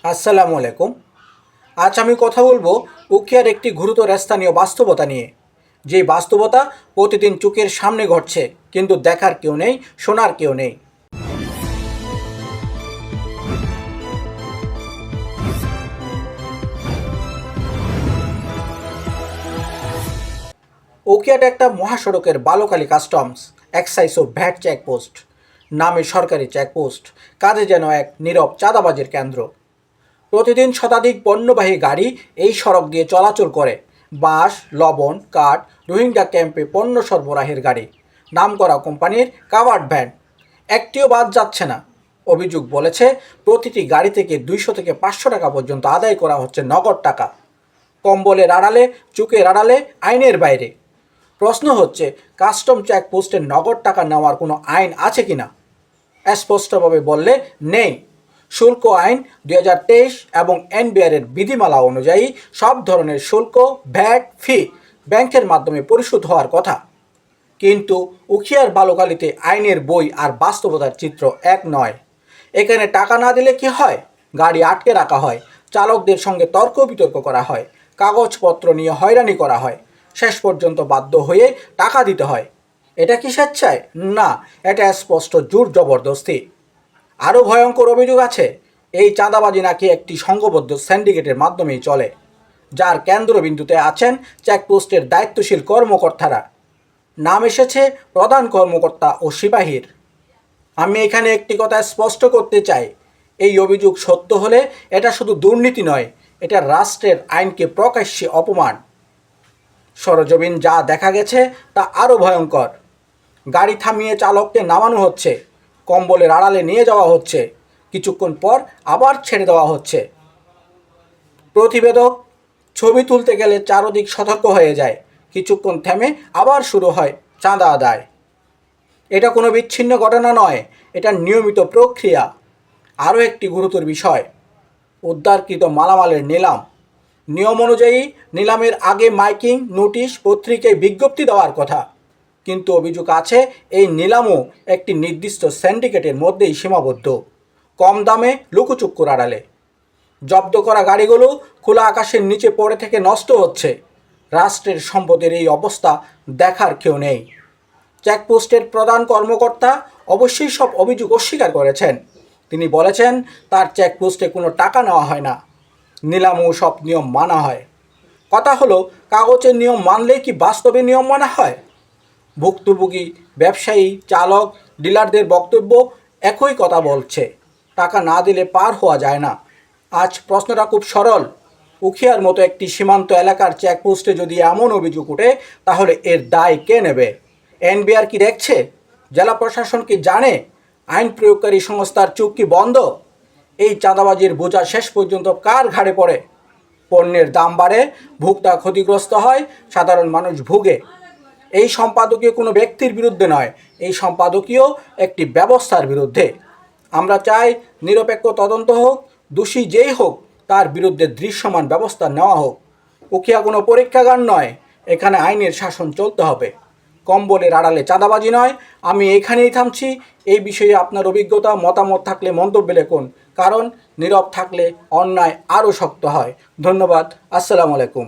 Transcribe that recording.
আসসালামু আলাইকুম। আজ আমি কথা বলবো উখিয়ার একটি গুরুতর স্থানীয় বাস্তবতা নিয়ে। যে বাস্তবতা প্রতিদিন চোখের সামনে ঘটছে, কিন্তু দেখার কেউ নেই, শোনার কেউ নেই। উখিয়াটা একটা মহাসড়কের বালুকালী কাস্টমস এক্সাইজ ও ভ্যাট চেকপোস্ট। নামে সরকারি চেকপোস্ট, কাজে যেন এক নীরব চাঁদাবাজির কেন্দ্র। প্রতিদিন শতাধিক পণ্যবাহী গাড়ি এই সড়ক দিয়ে চলাচল করে। বাঁশ, লবণ, কাঠ, রোহিঙ্গা ক্যাম্পে পণ্য সরবরাহের গাড়ি, নামকরা কোম্পানির কাভার্ড ভ্যান, একটিও বাদ যাচ্ছে না। অভিযোগ বলেছে প্রতিটি গাড়ি থেকে 200 থেকে 500 টাকা পর্যন্ত আদায় করা হচ্ছে নগদ টাকা। কম্বলের আড়ালে, চুকের আড়ালে, আইনের বাইরে। প্রশ্ন হচ্ছে, কাস্টম চেকপোস্টের নগদ টাকা নেওয়ার কোনো আইন আছে কিনা? স্পষ্টভাবে বললে নেই। শুল্ক আইন 2023 এবং এনবিআরের বিধিমালা অনুযায়ী সব ধরনের শুল্ক, ভ্যাট, ফি ব্যাংকের মাধ্যমে পরিশোধ হওয়ার কথা। কিন্তু উখিয়ার বালুকালীতে আইনের বই আর বাস্তবতার চিত্র এক নয়। এখানে টাকা না দিলে কি হয়? গাড়ি আটকে রাখা হয়, চালকদের সঙ্গে তর্ক বিতর্ক করা হয়, কাগজপত্র নিয়ে হয়রানি করা হয়, শেষ পর্যন্ত বাধ্য হয়ে টাকা দিতে হয়। এটা কি স্বেচ্ছায়? না, এটা স্পষ্ট জোর জবরদস্তি। আরও ভয়ঙ্কর অভিযোগ আছে, এই চাঁদাবাজি নাকি একটি সংঘবদ্ধ সিন্ডিকেটের মাধ্যমেই চলে, যার কেন্দ্রবিন্দুতে আছেন চেকপোস্টের দায়িত্বশীল কর্মকর্তারা। নাম এসেছে প্রধান কর্মকর্তা ও সিপাহীর। আমি এখানে একটি কথা স্পষ্ট করতে চাই, এই অভিযোগ সত্য হলে এটা শুধু দুর্নীতি নয়, এটা রাষ্ট্রের আইনকে প্রকাশ্যে অপমান। সরজমিন যা দেখা গেছে তা আরও ভয়ঙ্কর। গাড়ি থামিয়ে চালককে নামানো হচ্ছে, কম্বলের আড়ালে নিয়ে যাওয়া হচ্ছে, কিছুক্ষণ পর আবার ছেড়ে দেওয়া হচ্ছে। প্রতিবেদক ছবি তুলতে গেলে চারদিক সতর্ক হয়ে যায়, কিছুক্ষণ থেমে আবার শুরু হয় চাঁদা আদায়। এটা কোনো বিচ্ছিন্ন ঘটনা নয়, এটা নিয়মিত প্রক্রিয়া। আরও একটি গুরুতর বিষয়, উদ্ধারকৃত মালামালের নিলাম। নিয়ম অনুযায়ী নিলামের আগে মাইকিং, নোটিশ, পত্রিকায় বিজ্ঞপ্তি দেওয়ার কথা, কিন্তু অভিযোগ আছে এই নিলামও একটি নির্দিষ্ট সিন্ডিকেটের মধ্যেই সীমাবদ্ধ। কম দামে, লুকোচুক্কুর আড়ালে। জব্দ করা গাড়িগুলো খোলা আকাশের নিচে পড়ে থেকে নষ্ট হচ্ছে। রাষ্ট্রের সম্পদের এই অবস্থা দেখার কেউ নেই। চেকপোস্টের প্রধান কর্মকর্তা অবশ্যই সব অভিযোগ অস্বীকার করেছেন। তিনি বলেছেন তার চেকপোস্টে কোনো টাকা নেওয়া হয় না, নিলামও সব নিয়ম মানা হয়। কথা হলো, কাগজের নিয়ম মানলেই কি বাস্তবে নিয়ম মানা হয়? ভুক্তভোগী, ব্যবসায়ী, চালক, ডিলারদের বক্তব্য একই কথা বলছে, টাকা না দিলে পার হওয়া যায় না। আজ প্রশ্নটা খুব সরল, উখিয়ার মতো একটি সীমান্ত এলাকার চেকপোস্টে যদি এমন অভিযোগ ওঠে, তাহলে এর দায় কে নেবে? এনবিআর কি দেখছে? জেলা প্রশাসন কি জানে? আইন প্রয়োগকারী সংস্থার চোখ কি বন্ধ? এই চাঁদাবাজির বোঝা শেষ পর্যন্ত কার ঘাড়ে পড়ে? পণ্যের দাম বাড়ে, ভোক্তা ক্ষতিগ্রস্ত হয়, সাধারণ মানুষ ভুগে। এই সম্পাদকীয় কোনো ব্যক্তির বিরুদ্ধে নয়, এই সম্পাদকীয় একটি ব্যবস্থার বিরুদ্ধে। আমরা চাই নিরপেক্ষ তদন্ত হোক, দোষী যেই হোক তার বিরুদ্ধে দৃশ্যমান ব্যবস্থা নেওয়া হোক। উখিয়া কোনো পরীক্ষাগার নয়, এখানে আইনের শাসন চলতে হবে, কম্বলের আড়ালে চাঁদাবাজি নয়। আমি এখানেই থামছি। এই বিষয়ে আপনার অভিজ্ঞতা, মতামত থাকলে মন্তব্যে লিখুন, কারণ নীরব থাকলে অন্যায় আরও শক্ত হয়। ধন্যবাদ। আসসালামু আলাইকুম।